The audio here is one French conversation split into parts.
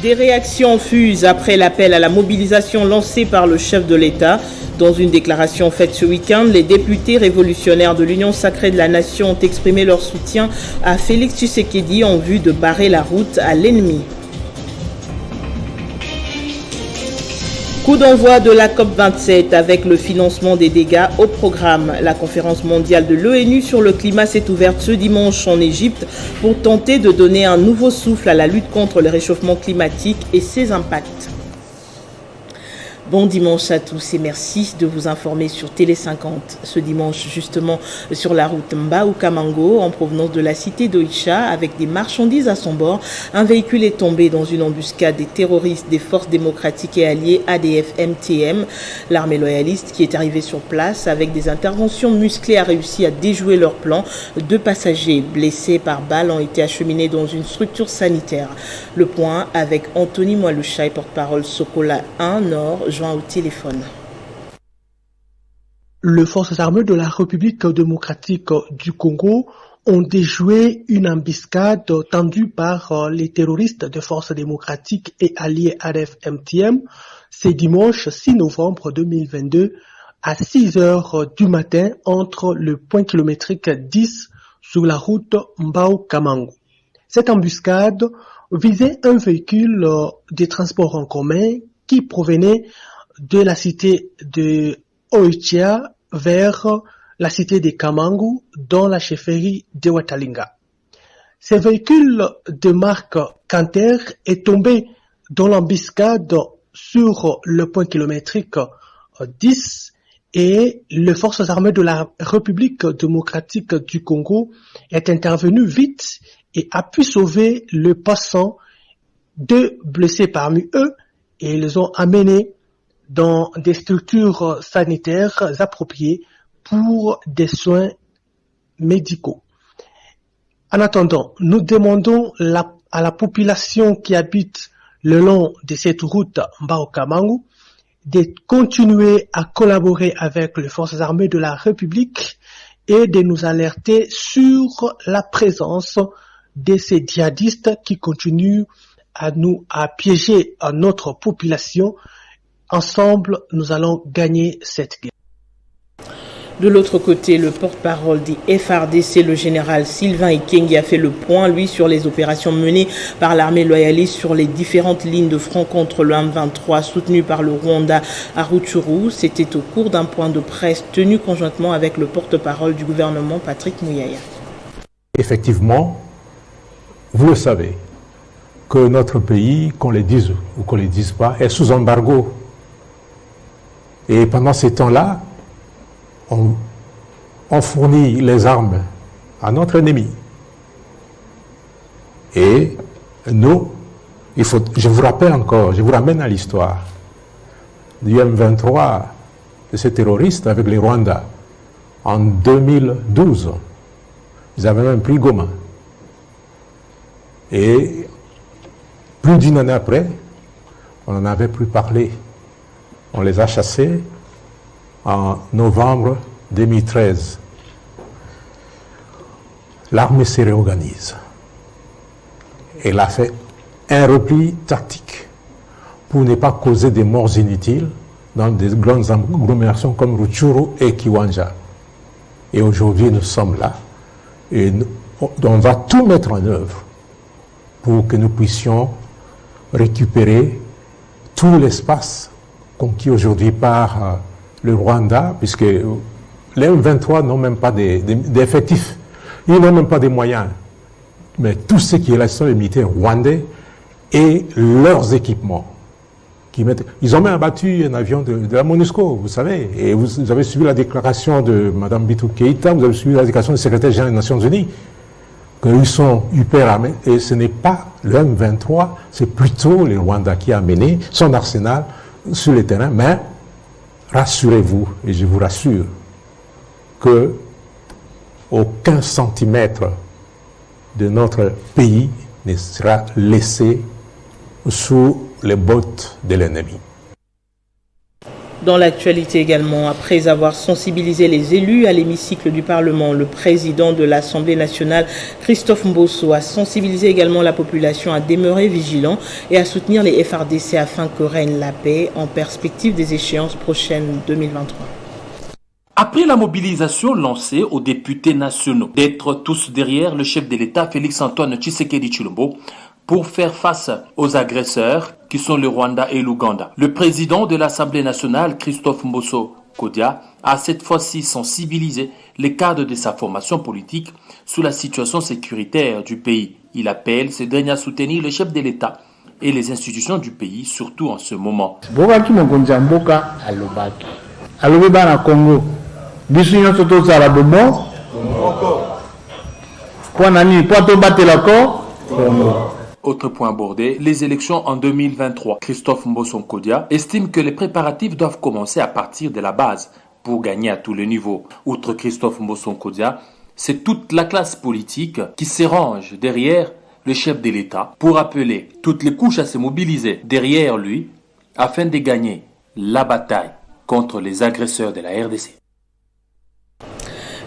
Des réactions fusent après l'appel à la mobilisation lancé par le chef de l'État. Dans une déclaration faite ce week-end, les députés révolutionnaires de l'Union sacrée de la Nation ont exprimé leur soutien à Félix Tshisekedi en vue de barrer la route à l'ennemi. Coup d'envoi de la COP27 avec le financement des dégâts au programme. La conférence mondiale de l'ONU sur le climat s'est ouverte ce dimanche en Égypte pour tenter de donner un nouveau souffle à la lutte contre le réchauffement climatique et ses impacts. Bon dimanche à tous et merci de vous informer sur Télé 50. Ce dimanche, justement, sur la route Mbao-Kamango, en provenance de la cité d'Oicha, avec des marchandises à son bord, un véhicule est tombé dans une embuscade des terroristes des forces démocratiques et alliées ADF-MTM. L'armée loyaliste qui est arrivée sur place avec des interventions musclées a réussi à déjouer leur plan. 2 passagers blessés par balle ont été acheminés dans une structure sanitaire. Le point avec Anthony Mwalushaï, porte-parole Sokola 1 Nord, joint au téléphone. Les forces armées de la République démocratique du Congo ont déjoué une embuscade tendue par les terroristes des forces démocratiques et alliés ADF-MTM ce dimanche 6 novembre 2022 à 6 heures du matin entre le point kilométrique 10 sur la route Mbao-Kamango. Cette embuscade visait un véhicule de transport en commun qui provenait de la cité de Oicha vers la cité de Kamango dans la chefferie de Watalinga. Ce véhicule de marque Canter est tombé dans l'embuscade sur le point kilométrique 10 et les forces armées de la République démocratique du Congo est intervenu vite et a pu sauver le passant, 2 blessés parmi eux, et ils les ont amenés dans des structures sanitaires appropriées pour des soins médicaux. En attendant, nous demandons à la population qui habite le long de cette route Mbao-Kamango de continuer à collaborer avec les forces armées de la République et de nous alerter sur la présence de ces djihadistes qui continuent à piéger notre population. Ensemble, nous allons gagner cette guerre. De l'autre côté, le porte-parole du FRDC, le général Sylvain Ikengi, a fait le point, lui, sur les opérations menées par l'armée loyaliste sur les différentes lignes de front contre le M23 soutenu par le Rwanda à Rutshuru. C'était au cours d'un point de presse tenu conjointement avec le porte-parole du gouvernement, Patrick Muyaya. Effectivement, vous le savez, que notre pays, qu'on le dise ou qu'on ne le dise pas, est sous embargo. Et pendant ces temps-là, on fournit les armes à notre ennemi. Et nous, je vous rappelle encore, je vous ramène à l'histoire du M23, de ces terroristes avec les Rwandais, en 2012. Ils avaient même pris Goma. Et plus d'une année après, on n'en avait plus parlé. On les a chassés en novembre 2013. L'armée se réorganise. Elle a fait un repli tactique pour ne pas causer des morts inutiles dans des grandes agglomérations comme Rutshuru et Kiwanja. Et aujourd'hui, nous sommes là et on va tout mettre en œuvre pour que nous puissions récupérer tout l'espace conquis aujourd'hui par le Rwanda, puisque les M23 n'ont même pas d'effectifs, ils n'ont même pas de moyens. Mais tout ce qui est là, ce sont les militaires rwandais et leurs équipements. Ils ont même abattu un avion de la MONUSCO, vous savez, et vous avez suivi la déclaration de Mme Bintou Keïta, vous avez suivi la déclaration du secrétaire général des Nations Unies, qu'ils sont hyper armés, et ce n'est pas le M23, c'est plutôt le Rwanda qui a mené son arsenal sur le terrain, mais rassurez-vous, et je vous rassure, que aucun centimètre de notre pays ne sera laissé sous les bottes de l'ennemi. Dans l'actualité également, après avoir sensibilisé les élus à l'hémicycle du Parlement, le président de l'Assemblée nationale, Christophe Mbosso, a sensibilisé également la population à demeurer vigilant et à soutenir les FRDC afin que règne la paix en perspective des échéances prochaines 2023. Après la mobilisation lancée aux députés nationaux d'être tous derrière le chef de l'État Félix-Antoine Tshisekedi Tshilombo pour faire face aux agresseurs qui sont le Rwanda et l'Ouganda, le président de l'Assemblée nationale Christophe Mbosso Kodia a cette fois-ci sensibilisé les cadres de sa formation politique sur la situation sécuritaire du pays. Il appelle ces derniers à soutenir le chef de l'État et les institutions du pays, surtout en ce moment. Autre point abordé, les élections en 2023. Christophe Mbosso Kodia estime que les préparatifs doivent commencer à partir de la base pour gagner à tous les niveaux. Outre Christophe Mbosso Kodia, c'est toute la classe politique qui se range derrière le chef de l'État pour appeler toutes les couches à se mobiliser derrière lui afin de gagner la bataille contre les agresseurs de la RDC.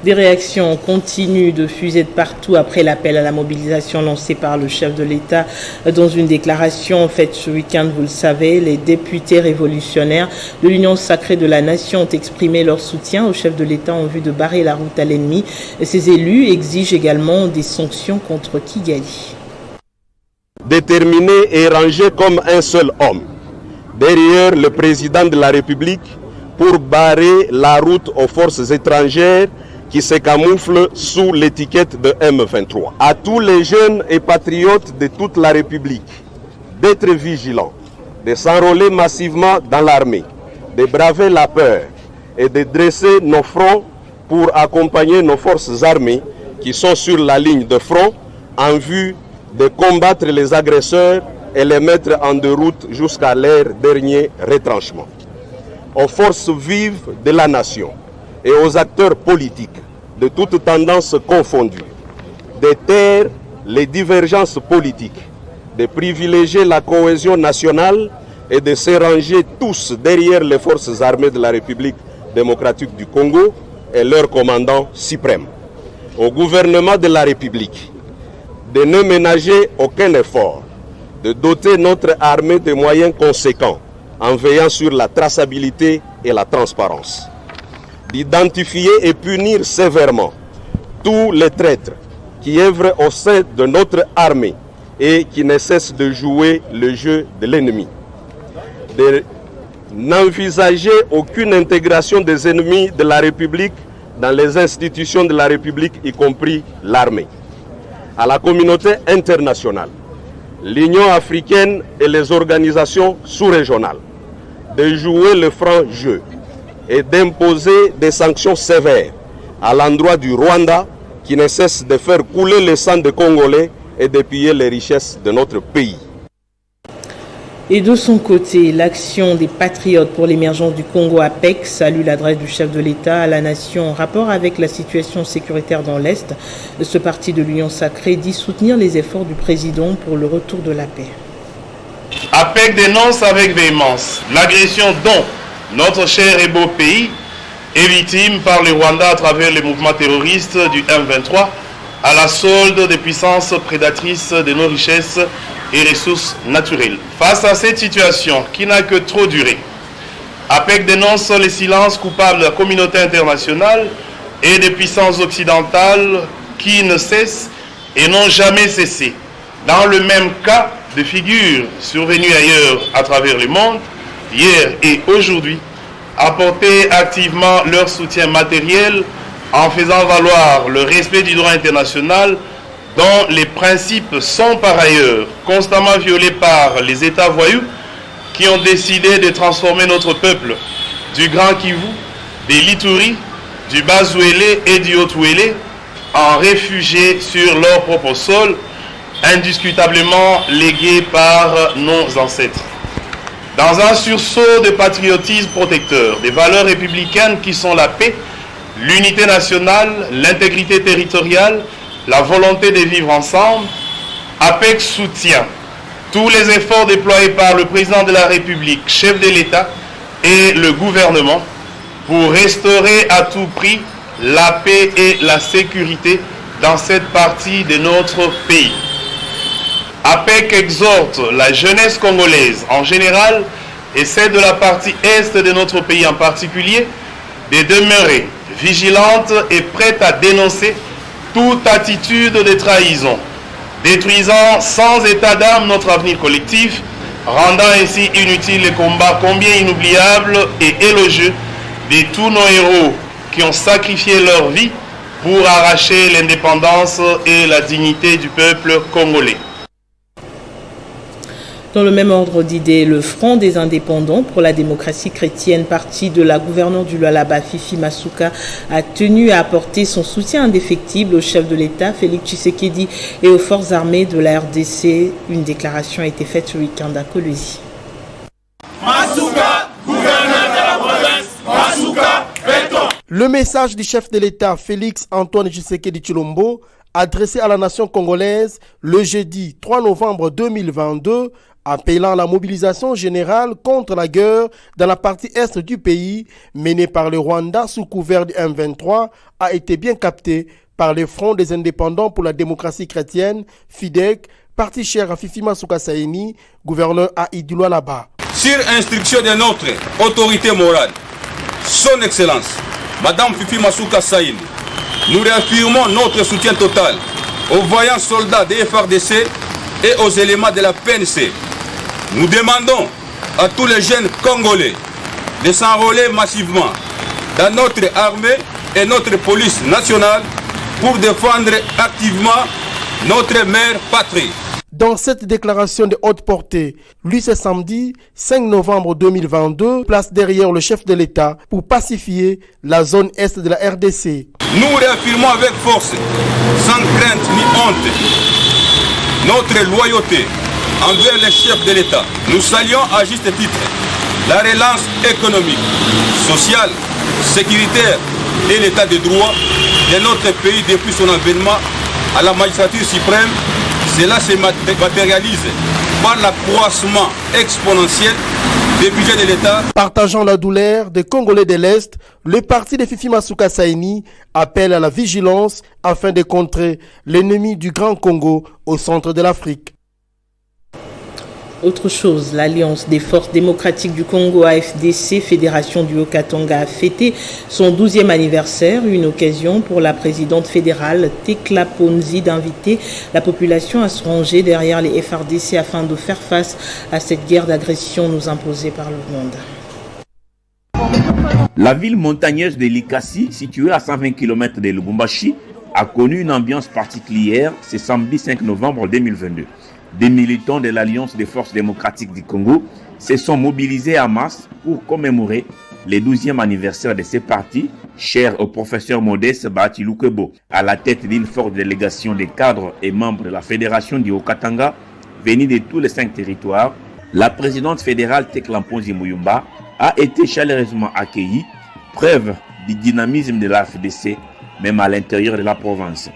Des réactions continuent de fuser de partout après l'appel à la mobilisation lancé par le chef de l'État. Dans une déclaration faite ce week-end, vous le savez, les députés révolutionnaires de l'Union sacrée de la Nation ont exprimé leur soutien au chef de l'État en vue de barrer la route à l'ennemi. Ces élus exigent également des sanctions contre Kigali. Déterminé et rangé comme un seul homme, derrière le président de la République pour barrer la route aux forces étrangères qui se camouflent sous l'étiquette de M23. À tous les jeunes et patriotes de toute la République d'être vigilants, de s'enrôler massivement dans l'armée, de braver la peur et de dresser nos fronts pour accompagner nos forces armées qui sont sur la ligne de front en vue de combattre les agresseurs et les mettre en déroute jusqu'à leur dernier retranchement. Aux forces vives de la nation et aux acteurs politiques de toutes tendances confondues, de taire les divergences politiques, de privilégier la cohésion nationale et de se ranger tous derrière les forces armées de la République démocratique du Congo et leur commandant suprême. Au gouvernement de la République de ne ménager aucun effort, de doter notre armée de moyens conséquents en veillant sur la traçabilité et la transparence, d'identifier et punir sévèrement tous les traîtres qui œuvrent au sein de notre armée et qui ne cessent de jouer le jeu de l'ennemi, de n'envisager aucune intégration des ennemis de la République dans les institutions de la République, y compris l'armée. À la communauté internationale, l'Union africaine et les organisations sous-régionales de jouer le franc jeu et d'imposer des sanctions sévères à l'endroit du Rwanda qui ne cesse de faire couler le sang des Congolais et de piller les richesses de notre pays. Et de son côté, l'action des patriotes pour l'émergence du Congo APEC salue l'adresse du chef de l'État à la nation en rapport avec la situation sécuritaire dans l'Est. Ce parti de l'Union sacrée dit soutenir les efforts du président pour le retour de la paix. APEC dénonce avec véhémence l'agression dont notre cher et beau pays est victime par le Rwanda à travers les mouvements terroristes du M23 à la solde des puissances prédatrices de nos richesses et ressources naturelles. Face à cette situation qui n'a que trop duré, APEC dénonce les silences coupables de la communauté internationale et des puissances occidentales qui ne cessent et n'ont jamais cessé, dans le même cas de figures survenues ailleurs à travers le monde, hier et aujourd'hui, apporter activement leur soutien matériel en faisant valoir le respect du droit international dont les principes sont par ailleurs constamment violés par les États voyous qui ont décidé de transformer notre peuple du Grand Kivu, des Lituri, du Bas-Ouélé et du Haut-Ouélé en réfugiés sur leur propre sol, indiscutablement légués par nos ancêtres. Dans un sursaut de patriotisme protecteur, des valeurs républicaines qui sont la paix, l'unité nationale, l'intégrité territoriale, la volonté de vivre ensemble, APEC soutient tous les efforts déployés par le président de la République, chef de l'État, et le gouvernement pour restaurer à tout prix la paix et la sécurité dans cette partie de notre pays. APEC exhorte la jeunesse congolaise en général et celle de la partie est de notre pays en particulier de demeurer vigilante et prête à dénoncer toute attitude de trahison, détruisant sans état d'âme notre avenir collectif, rendant ainsi inutile le combat combien inoubliable et élogieux de tous nos héros qui ont sacrifié leur vie pour arracher l'indépendance et la dignité du peuple congolais. Dans le même ordre d'idées, le Front des indépendants pour la démocratie chrétienne, parti de la gouverneure du Lualaba, Fifi Masuka, a tenu à apporter son soutien indéfectible au chef de l'État, Félix Tshisekedi, et aux forces armées de la RDC. Une déclaration a été faite ce week-end à Kolwezi. Masuka, gouverneur de la province, Masuka, béton. Le message du chef de l'État, Félix Antoine Tshisekedi Tshilombo, adressé à la nation congolaise le jeudi 3 novembre 2022, appelant à la mobilisation générale contre la guerre dans la partie est du pays menée par le Rwanda sous couvert du M23, a été bien capté par le Front des indépendants pour la démocratie chrétienne, FIDEC, parti cher à Fifi Masuka Saini, gouverneur à Lualaba. Sur instruction de notre autorité morale, son Excellence, Madame Fifi Masuka Saini, nous réaffirmons notre soutien total aux voyants soldats des FARDC et aux éléments de la PNC. Nous demandons à tous les jeunes Congolais de s'enrôler massivement dans notre armée et notre police nationale pour défendre activement notre mère patrie. Dans cette déclaration de haute portée, lui ce samedi 5 novembre 2022, place derrière le chef de l'État pour pacifier la zone est de la RDC. Nous réaffirmons avec force, sans crainte ni honte, notre loyauté envers les chefs de l'État. Nous saluons à juste titre la relance économique, sociale, sécuritaire et l'état de droit de notre pays depuis son avènement à la magistrature suprême. Cela se matérialise par l'accroissement exponentiel des budgets de l'État. Partageant la douleur des Congolais de l'Est, le parti de Fifi Masuka Saini appelle à la vigilance afin de contrer l'ennemi du Grand Congo au centre de l'Afrique. Autre chose, l'Alliance des forces démocratiques du Congo AFDC, Fédération du Haut-Katanga, a fêté son 12e anniversaire, une occasion pour la présidente fédérale Tekla Ponzi d'inviter la population à se ranger derrière les FARDC afin de faire face à cette guerre d'agression nous imposée par le monde. La ville montagneuse de Likasi, située à 120 km de Lubumbashi, a connu une ambiance particulière ce samedi 5 novembre 2022. Des militants de l'Alliance des forces démocratiques du Congo se sont mobilisés en masse pour commémorer le 12e anniversaire de ces partis, cher au professeur Modeste Bahati Lukwebo, à la tête d'une forte délégation de cadres et membres de la Fédération du Haut-Katanga, venus de tous les 5 territoires. La présidente fédérale Tekla Ponzi Muyumba a été chaleureusement accueillie, preuve du dynamisme de l'AFDC, même à l'intérieur de la province.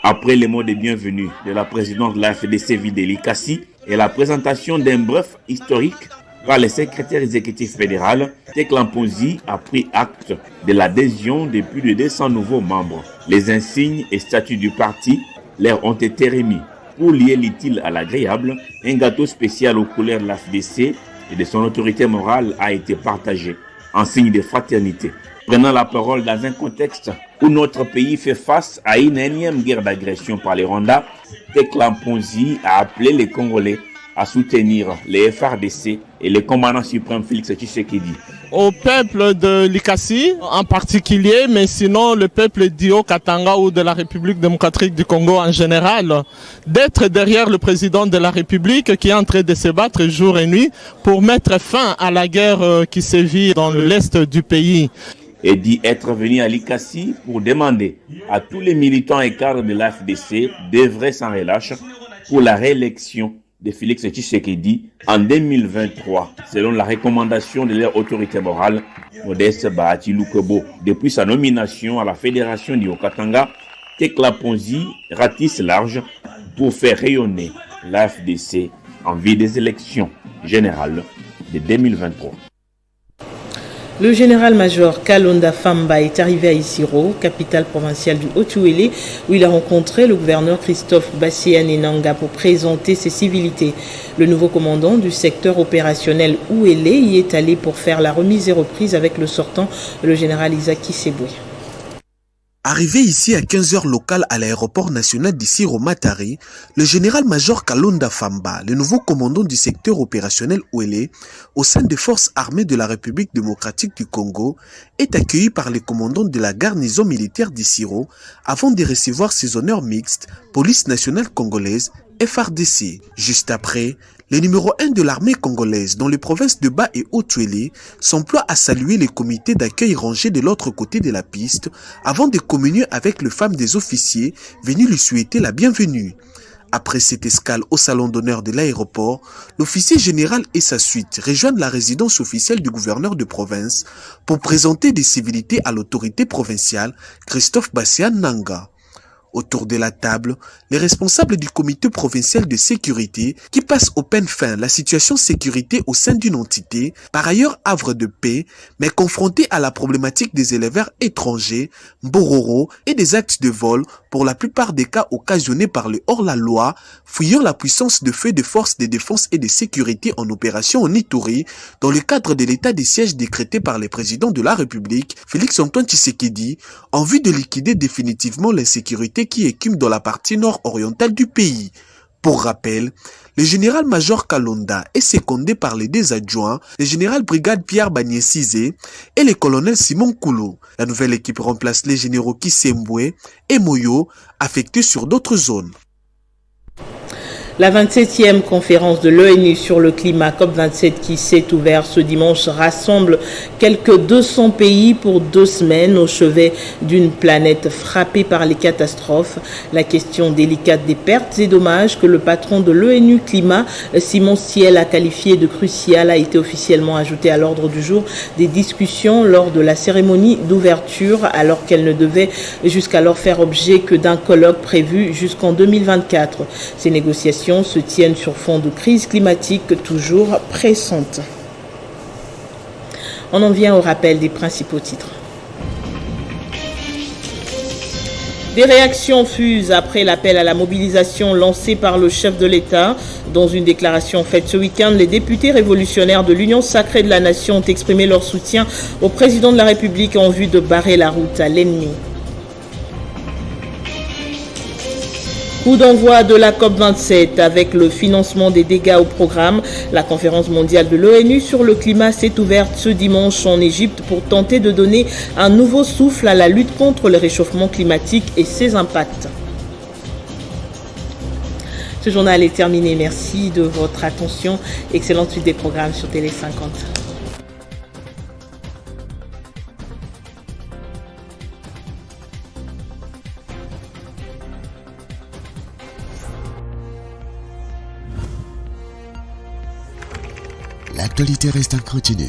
Après les mots de bienvenue de la présidente de la FDC Videli Kassi et la présentation d'un bref historique par le secrétaire exécutif fédéral, Tekla Ponzi a pris acte de l'adhésion de plus de 200 nouveaux membres. Les insignes et statuts du parti leur ont été remis. Pour lier l'utile à l'agréable, un gâteau spécial aux couleurs de la FDC et de son autorité morale a été partagé en signe de fraternité. Prenant la parole dans un contexte où notre pays fait face à une énième guerre d'agression par les Rwandais, Tekla Ponzi a appelé les Congolais à soutenir les FARDC et le commandant suprême Félix Tshisekedi. Au peuple de Likasi en particulier, mais sinon le peuple du Haut-Katanga ou de la République démocratique du Congo en général, d'être derrière le président de la République qui est en train de se battre jour et nuit pour mettre fin à la guerre qui sévit dans l'est du pays. Et dit être venu à Likasi pour demander à tous les militants et cadres de l'AFDC d'œuvrer sans relâche pour la réélection de Félix Tshisekedi en 2023, selon la recommandation de leur autorité morale, Modeste Bahati Lukwebo. Depuis sa nomination à la Fédération du Haut-Katanga, Tekla Ponzi ratisse large pour faire rayonner l'AFDC en vue des élections générales de 2023. Le général-major Kalonda Famba est arrivé à Isiro, capitale provinciale du Haut-Uélé, où il a rencontré le gouverneur Christophe Bassiane-Nanga pour présenter ses civilités. Le nouveau commandant du secteur opérationnel Ouélé y est allé pour faire la remise et reprise avec le sortant, le général Isaki Seboué. Arrivé ici à 15h locales à l'aéroport national d'Isiro-Matari, le général-major Kalonda Famba, le nouveau commandant du secteur opérationnel Ouélé, au sein des forces armées de la République démocratique du Congo, est accueilli par les commandants de la garnison militaire d'Isiro avant de recevoir ses honneurs mixtes, police nationale congolaise, FARDC. Juste après, le numéro 1 de l'armée congolaise dans les provinces de Bas et Haut-Uélé s'emploie à saluer les comités d'accueil rangés de l'autre côté de la piste avant de communier avec les femmes des officiers venus lui souhaiter la bienvenue. Après cette escale au salon d'honneur de l'aéroport, l'officier général et sa suite rejoignent la résidence officielle du gouverneur de province pour présenter des civilités à l'autorité provinciale Christophe Bassiane-Nanga. Autour de la table, les responsables du comité provincial de sécurité qui passent au peigne fin la situation sécurité au sein d'une entité, par ailleurs havre de paix, mais confrontée à la problématique des éleveurs étrangers, bororo et des actes de vol, pour la plupart des cas occasionnés par le hors-la-loi, fouillant la puissance de feu des forces de défense et de sécurité en opération en Ituri, dans le cadre de l'état de siège décrété par le président de la République, Félix-Antoine Tshisekedi, en vue de liquider définitivement l'insécurité qui écume dans la partie nord-orientale du pays. Pour rappel, le général-major Kalonda est secondé par les deux adjoints, le général-brigade Pierre Bagné-Sizé et le colonel Simon Koulou. La nouvelle équipe remplace les généraux Kisembwe et Moyo, affectés sur d'autres zones. La 27e conférence de l'ONU sur le climat COP27 qui s'est ouverte ce dimanche rassemble quelques 200 pays pour 2 semaines au chevet d'une planète frappée par les catastrophes. La question délicate des pertes et dommages que le patron de l'ONU Climat, Simon Ciel, a qualifié de cruciale a été officiellement ajoutée à l'ordre du jour des discussions lors de la cérémonie d'ouverture alors qu'elle ne devait jusqu'alors faire objet que d'un colloque prévu jusqu'en 2024. Ces négociations se tiennent sur fond de crise climatique toujours pressante. On en vient au rappel des principaux titres. Des réactions fusent après l'appel à la mobilisation lancé par le chef de l'État. Dans une déclaration faite ce week-end, les députés révolutionnaires de l'Union sacrée de la Nation ont exprimé leur soutien au président de la République en vue de barrer la route à l'ennemi. Coup d'envoi de la COP27 avec le financement des dégâts au programme. La conférence mondiale de l'ONU sur le climat s'est ouverte ce dimanche en Égypte pour tenter de donner un nouveau souffle à la lutte contre le réchauffement climatique et ses impacts. Ce journal est terminé. Merci de votre attention. Excellente suite des programmes sur Télé 50. L'actualité reste en continu.